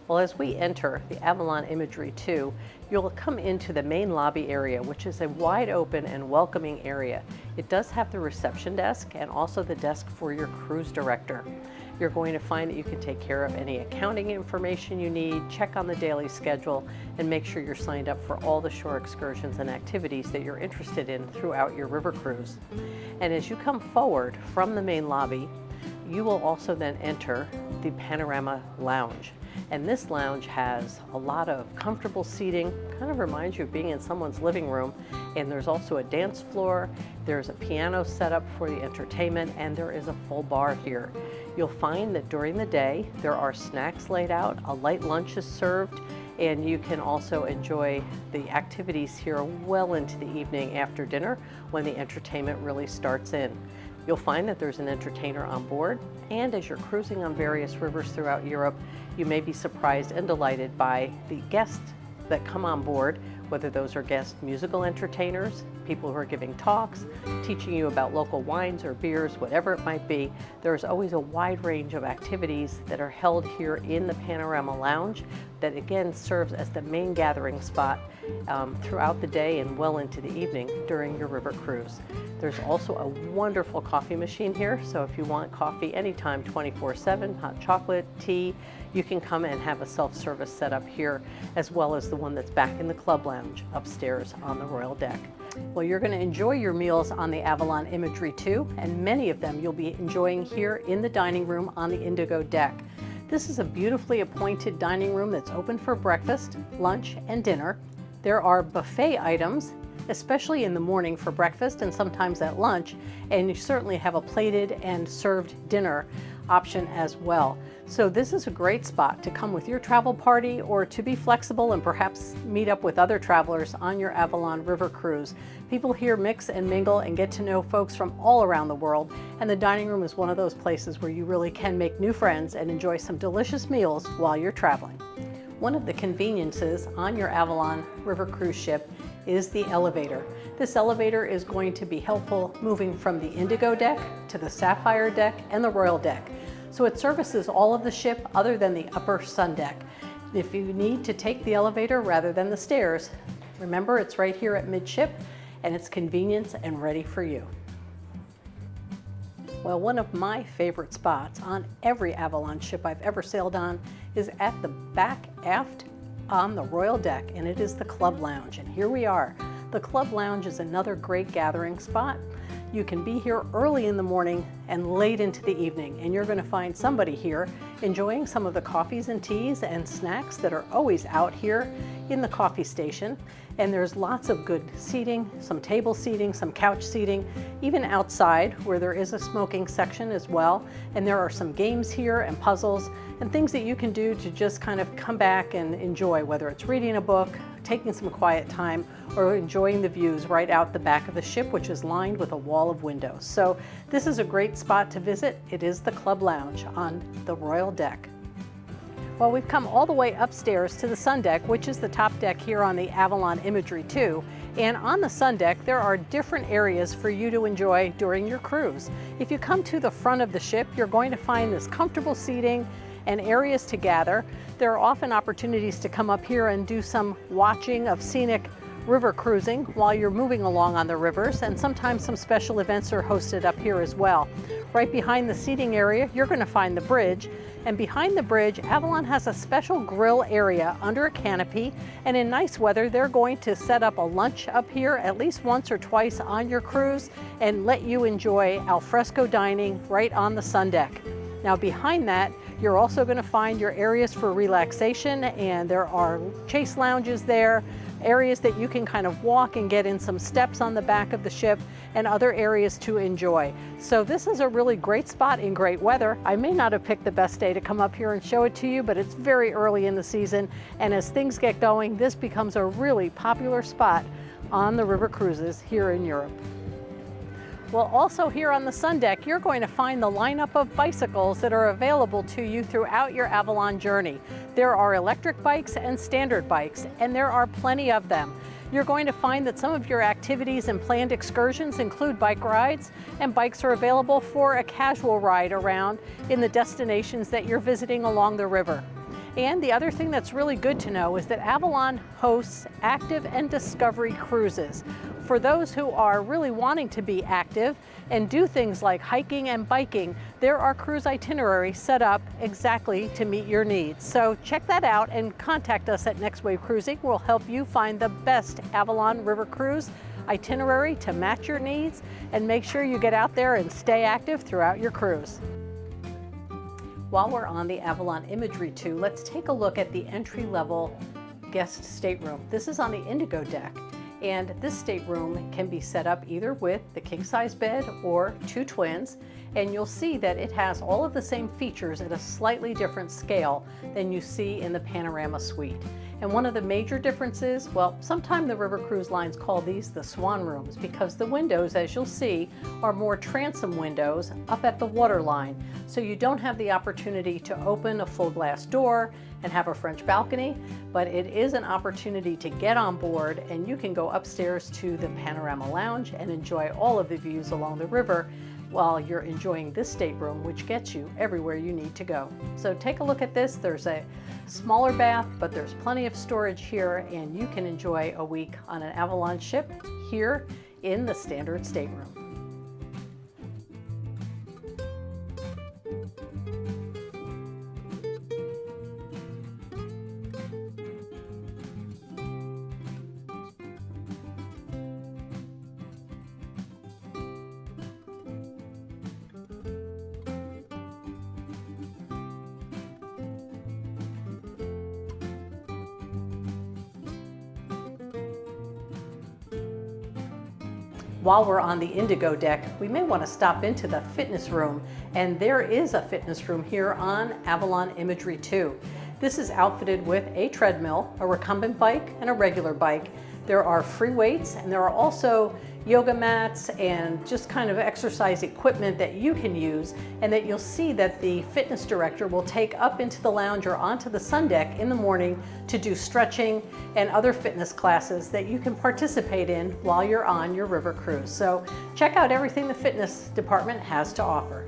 Well, as we enter the Avalon Imagery II, you'll come into the main lobby area, which is a wide open and welcoming area. It does have the reception desk and also the desk for your cruise director. You're going to find that you can take care of any accounting information you need, check on the daily schedule, and make sure you're signed up for all the shore excursions and activities that you're interested in throughout your river cruise. And as you come forward from the main lobby, you will also then enter the Panorama Lounge. And this lounge has a lot of comfortable seating, kind of reminds you of being in someone's living room. And there's also a dance floor, there's a piano set up for the entertainment, and there is a full bar here. You'll find that during the day, there are snacks laid out, a light lunch is served, and you can also enjoy the activities here well into the evening after dinner when the entertainment really starts in. You'll find that there's an entertainer on board, and as you're cruising on various rivers throughout Europe, you may be surprised and delighted by the guests that come on board, whether those are guest musical entertainers, people who are giving talks, teaching you about local wines or beers, whatever it might be. There's always a wide range of activities that are held here in the Panorama Lounge that again serves as the main gathering spot throughout the day and well into the evening during your river cruise. There's also a wonderful coffee machine here, so if you want coffee anytime 24/7, hot chocolate, tea, you can come and have a self-service set up here, as well as the one that's back in the club lounge upstairs on the royal deck. Well, you're going to enjoy your meals on the Avalon Imagery II, and many of them you'll be enjoying here in the dining room on the Indigo deck. This is a beautifully appointed dining room that's open for breakfast, lunch, and dinner. There are buffet items, especially in the morning for breakfast and sometimes at lunch, and you certainly have a plated and served dinner option as well. So this is a great spot to come with your travel party or to be flexible and perhaps meet up with other travelers on your Avalon River cruise. People here mix and mingle and get to know folks from all around the world, and the dining room is one of those places where you really can make new friends and enjoy some delicious meals while you're traveling. One of the conveniences on your Avalon River cruise ship is the elevator. This elevator is going to be helpful moving from the Indigo deck to the Sapphire deck and the Royal deck. So it services all of the ship other than the upper sun deck. If you need to take the elevator rather than the stairs, remember it's right here at midship and it's convenient and ready for you. Well, one of my favorite spots on every Avalon ship I've ever sailed on is at the back aft on the Royal deck, and it is the Club Lounge. And here we are. The Club Lounge is another great gathering spot. You can be here early in the morning and late into the evening, and you're going to find somebody here enjoying some of the coffees and teas and snacks that are always out here in the coffee station. And there's lots of good seating, some table seating, some couch seating, even outside where there is a smoking section as well. And there are some games here and puzzles and things that you can do to just kind of come back and enjoy, whether it's reading a book, taking some quiet time, or enjoying the views right out the back of the ship, which is lined with a wall of windows. So this is a great spot to visit. It is the Club Lounge on the Royal deck. Well, we've come all the way upstairs to the sun deck, which is the top deck here on the Avalon Imagery II. And on the sun deck, there are different areas for you to enjoy during your cruise. If you come to the front of the ship, you're going to find this comfortable seating and areas to gather. There are often opportunities to come up here and do some watching of scenic river cruising while you're moving along on the rivers, and sometimes some special events are hosted up here as well. Right behind the seating area, you're going to find the bridge, and behind the bridge, Avalon has a special grill area under a canopy, and in nice weather, they're going to set up a lunch up here at least once or twice on your cruise and let you enjoy al fresco dining right on the sun deck. Now behind that, you're also going to find your areas for relaxation, and there are chase lounges there, areas that you can kind of walk and get in some steps on the back of the ship, and other areas to enjoy. So this is a really great spot in great weather. I may not have picked the best day to come up here and show it to you, but it's very early in the season, and as things get going, this becomes a really popular spot on the river cruises here in Europe. Well, also here on the sun deck, you're going to find the lineup of bicycles that are available to you throughout your Avalon journey. There are electric bikes and standard bikes, and there are plenty of them. You're going to find that some of your activities and planned excursions include bike rides, and bikes are available for a casual ride around in the destinations that you're visiting along the river. And the other thing that's really good to know is that Avalon hosts active and discovery cruises. For those who are really wanting to be active and do things like hiking and biking, there are cruise itineraries set up exactly to meet your needs. So check that out and contact us at Next Wave Cruising. We'll help you find the best Avalon River cruise itinerary to match your needs, and make sure you get out there and stay active throughout your cruise. While we're on the Avalon Imagery II, let's take a look at the entry-level guest stateroom. This is on the Indigo deck, and this stateroom can be set up either with the king-size bed or two twins, and you'll see that it has all of the same features at a slightly different scale than you see in the Panorama suite. And one of the major differences, well, sometimes the river cruise lines call these the swan rooms, because the windows, as you'll see, are more transom windows up at the waterline. So you don't have the opportunity to open a full glass door and have a French balcony, but it is an opportunity to get on board, and you can go upstairs to the Panorama Lounge and enjoy all of the views along the river while you're enjoying this stateroom, which gets you everywhere you need to go. So take a look at this. There's a smaller bath, but there's plenty of storage here, and you can enjoy a week on an Avalon ship here in the standard stateroom. While we're on the Indigo deck, we may want to stop into the fitness room, and there is a fitness room here on Avalon Imagery II. This is outfitted with a treadmill, a recumbent bike, and a regular bike. There are free weights, and there are also yoga mats and just kind of exercise equipment that you can use, and that you'll see that the fitness director will take up into the lounge or onto the sun deck in the morning to do stretching and other fitness classes that you can participate in while you're on your river cruise. So check out everything the fitness department has to offer.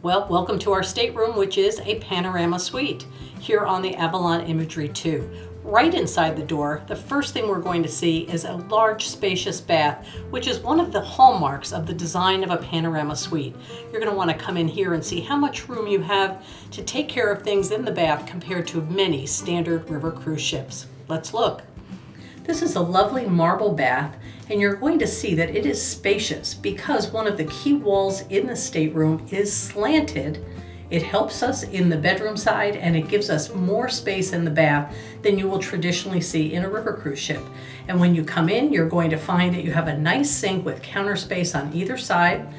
Well, welcome to our stateroom, which is a panorama suite here on the Avalon Imagery II. Right inside the door, the first thing we're going to see is a large, spacious bath, which is one of the hallmarks of the design of a panorama suite. You're going to want to come in here and see how much room you have to take care of things in the bath compared to many standard river cruise ships. Let's look. This is a lovely marble bath, and you're going to see that it is spacious because one of the key walls in the stateroom is slanted. It helps us in the bedroom side, and it gives us more space in the bath than you will traditionally see in a river cruise ship. And when you come in, you're going to find that you have a nice sink with counter space on either side,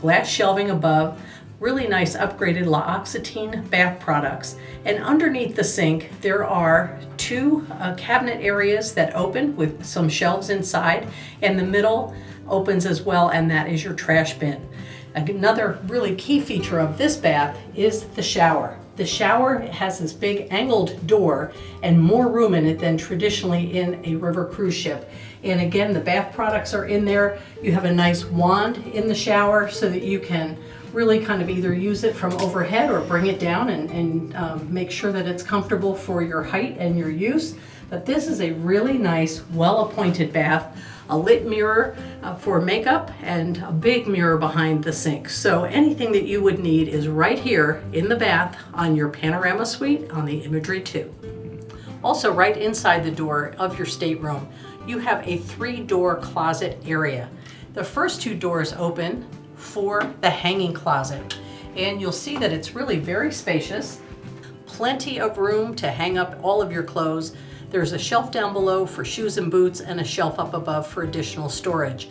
glass shelving above, really nice upgraded L'Occitane bath products. And underneath the sink, there are two cabinet areas that open with some shelves inside, and the middle opens as well, and that is your trash bin. Another really key feature of this bath is the shower. The shower has this big angled door and more room in it than traditionally in a river cruise ship. And again, the bath products are in there. You have a nice wand in the shower so that you can really kind of either use it from overhead or bring it down and make sure that it's comfortable for your height and your use. But this is a really nice, well-appointed bath. A lit mirror for makeup, and a big mirror behind the sink. So anything that you would need is right here in the bath on your panorama suite on the Imagery II. Also, right inside the door of your stateroom, you have a 3-door closet area. The first 2 doors open for the hanging closet, and you'll see that it's really very spacious. Plenty of room to hang up all of your clothes. There's a shelf down below for shoes and boots, and a shelf up above for additional storage.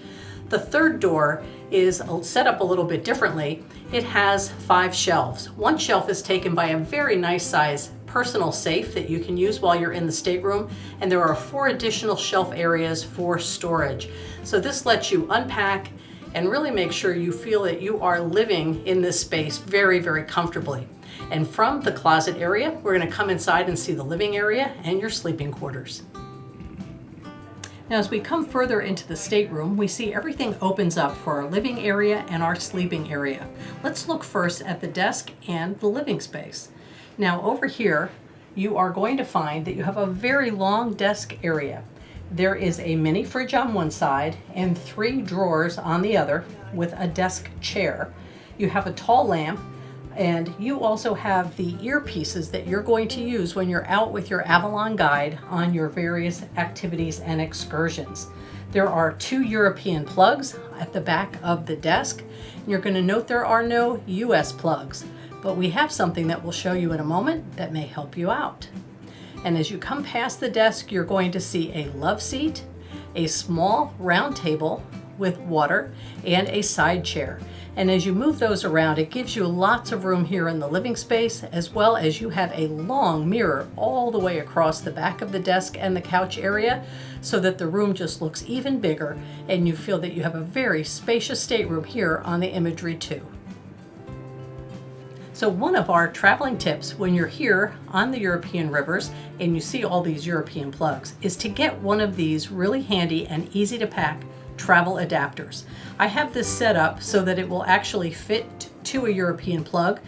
The third door is set up a little bit differently. It has 5 shelves. One shelf is taken by a very nice size personal safe that you can use while you're in the stateroom, and there are 4 additional shelf areas for storage. So this lets you unpack and really make sure you feel that you are living in this space very, very comfortably. And from the closet area, we're going to come inside and see the living area and your sleeping quarters. Now as we come further into the stateroom, we see everything opens up for our living area and our sleeping area. Let's look first at the desk and the living space. Now over here, you are going to find that you have a very long desk area. There is a mini fridge on one side and 3 drawers on the other with a desk chair. You have a tall lamp, and you also have the earpieces that you're going to use when you're out with your Avalon guide on your various activities and excursions. There are 2 European plugs at the back of the desk. You're going to note there are no US plugs, but we have something that we'll show you in a moment that may help you out. And as you come past the desk, you're going to see a love seat, a small round table with water, and a side chair. And as you move those around, it gives you lots of room here in the living space, as well as you have a long mirror all the way across the back of the desk and the couch area, so that the room just looks even bigger and you feel that you have a very spacious stateroom here on the Imagery II. So one of our traveling tips when you're here on the European rivers and you see all these European plugs is to get one of these really handy and easy to pack travel adapters. I have this set up so that it will actually fit to a European plug.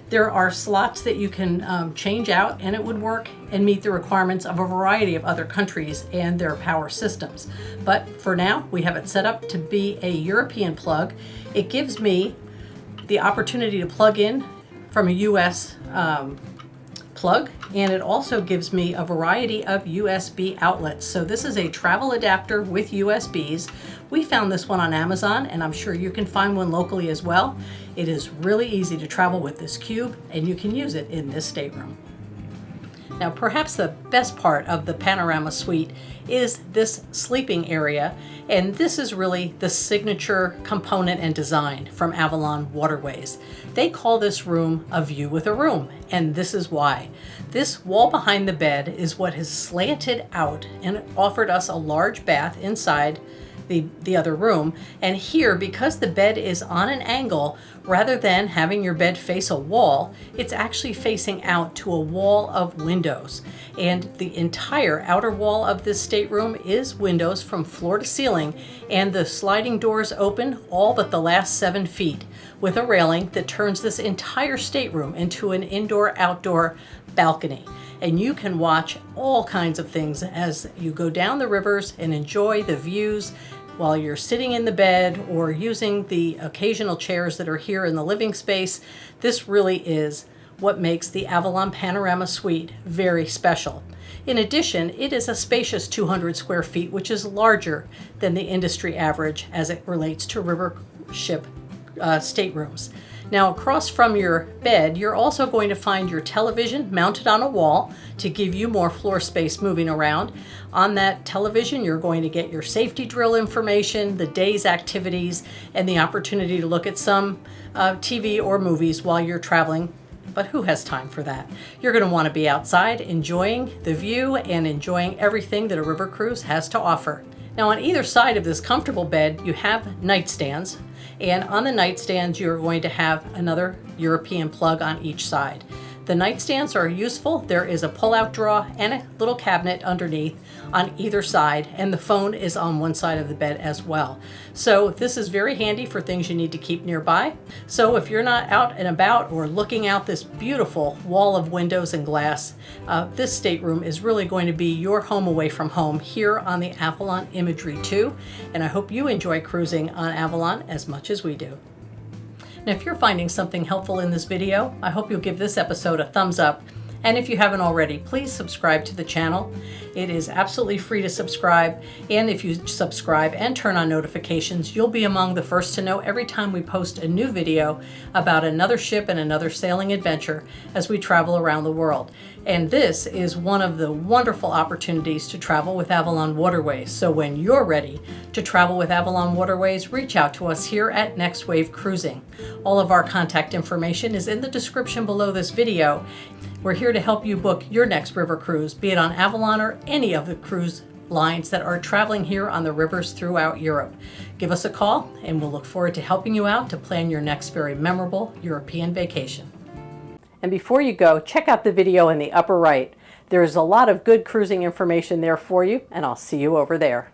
There are slots that you can change out, and it would work and meet the requirements of a variety of other countries and their power systems. But for now, we have it set up to be a European plug. It gives me the opportunity to plug in from a US plug, and it also gives me a variety of USB outlets. So this is a travel adapter with USBs. We found this one on Amazon, and I'm sure you can find one locally as well. It is really easy to travel with this cube, and you can use it in this stateroom. Now, perhaps the best part of the Panorama Suite is this sleeping area, and this is really the signature component and design from Avalon Waterways. They call this room a view with a room, and this is why. This wall behind the bed is what has slanted out and offered us a large bath inside the other room. And here, because the bed is on an angle, rather than having your bed face a wall, it's actually facing out to a wall of windows. And the entire outer wall of this stateroom is windows from floor to ceiling, and the sliding doors open all but the last 7 feet with a railing that turns this entire stateroom into an indoor-outdoor balcony. And you can watch all kinds of things as you go down the rivers and enjoy the views while you're sitting in the bed or using the occasional chairs that are here in the living space. This really is what makes the Avalon Panorama Suite very special. In addition, it is a spacious 200 square feet, which is larger than the industry average as it relates to river ship staterooms. Now, across from your bed, you're also going to find your television mounted on a wall to give you more floor space moving around. On that television, you're going to get your safety drill information, the day's activities, and the opportunity to look at some TV or movies while you're traveling. But who has time for that? You're going to want to be outside enjoying the view and enjoying everything that a river cruise has to offer. Now, on either side of this comfortable bed, you have nightstands. And on the nightstands, you're going to have another European plug on each side. The nightstands are useful. There is a pull-out drawer and a little cabinet underneath on either side, and the phone is on one side of the bed as well. So this is very handy for things you need to keep nearby. So if you're not out and about or looking out this beautiful wall of windows and glass, this stateroom is really going to be your home away from home here on the Avalon Imagery II. And I hope you enjoy cruising on Avalon as much as we do. Now, if you're finding something helpful in this video, I hope you'll give this episode a thumbs up. And if you haven't already, please subscribe to the channel. It is absolutely free to subscribe. And if you subscribe and turn on notifications, you'll be among the first to know every time we post a new video about another ship and another sailing adventure as we travel around the world. And this is one of the wonderful opportunities to travel with Avalon Waterways. So when you're ready to travel with Avalon Waterways, reach out to us here at Next Wave Cruising. All of our contact information is in the description below this video. We're here to help you book your next river cruise, be it on Avalon or any of the cruise lines that are traveling here on the rivers throughout Europe. Give us a call and we'll look forward to helping you out to plan your next very memorable European vacation. And before you go, check out the video in the upper right. There's a lot of good cruising information there for you, and I'll see you over there.